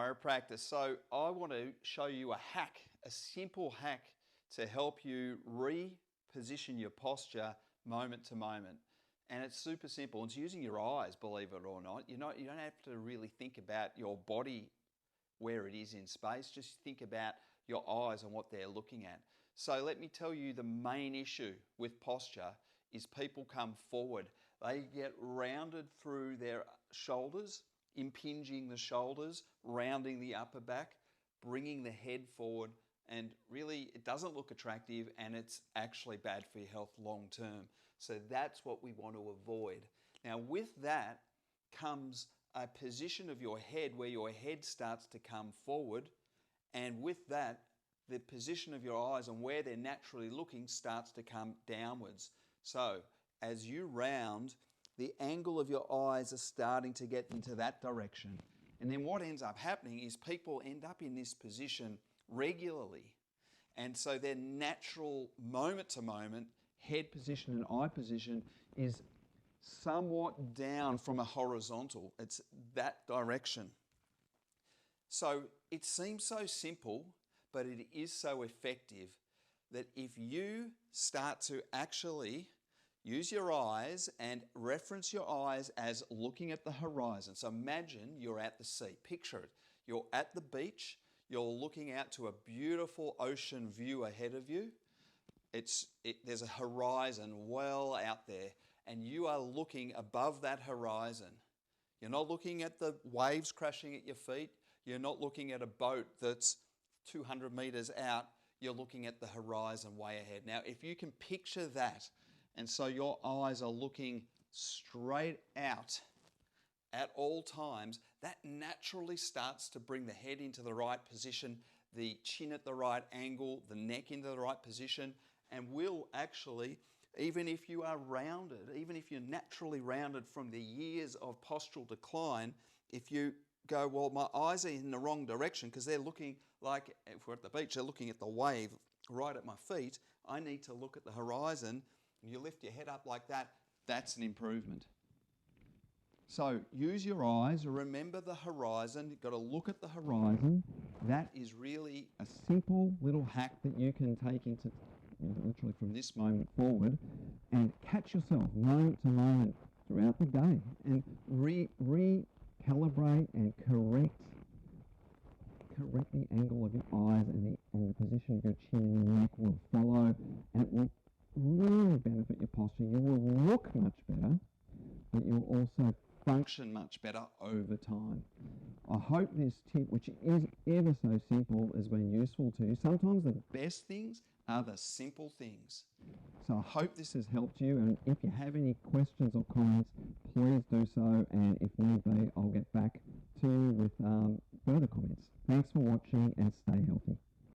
chiropractor. So I want to show you a hack, a simple hack to help you reposition your posture moment to moment. And it's super simple. It's using your eyes, believe it or not. You don't have to really think about your body where it is in space. Just think about your eyes and what they're looking at. So let me tell you, the main issue with posture is people come forward. They get rounded through their shoulders, impinging the shoulders, rounding the upper back, bringing the head forward, and really it doesn't look attractive and it's actually bad for your health long term. So that's what we want to avoid. Now with that comes a position of your head where your head starts to come forward, and with that the position of your eyes and where they're naturally looking starts to come downwards. So as you round, the angle of your eyes are starting to get into that direction. And then what ends up happening is people end up in this position regularly. And so their natural moment to moment head position and eye position is somewhat down from a horizontal. It's that direction. So it seems so simple, but it is so effective that if you start to actually use your eyes and reference your eyes as looking at the horizon. So imagine you're at the sea. Picture it. You're at the beach. You're looking out to a beautiful ocean view ahead of you. There's a horizon well out there, and you are looking above that horizon. You're not looking at the waves crashing at your feet. You're not looking at a boat that's 200 meters out. You're looking at the horizon way ahead. Now, if you can picture that, and so your eyes are looking straight out at all times, that naturally starts to bring the head into the right position, the chin at the right angle, the neck into the right position, and will actually, even if you are rounded, even if you're naturally rounded from the years of postural decline, if you go, well, my eyes are in the wrong direction because they're looking like, if we're at the beach, they're looking at the wave right at my feet, I need to look at the horizon. You lift your head up like that, that's an improvement. So use your eyes, remember the horizon, you've got to look at the horizon. That is really a simple little hack that you can take into, literally from this moment forward, and catch yourself moment to moment throughout the day and recalibrate and correct the angle of your eyes, and the position of your chin and your neck will follow, and it will really benefit your posture. You will look much better, but you'll also function much better over time. I hope this tip, which is ever so simple, has been useful to you. Sometimes the best things are the simple things. So I hope this has helped you, and if you have any questions or comments, please do so, and if need be, I'll get back to you with further comments. Thanks for watching, and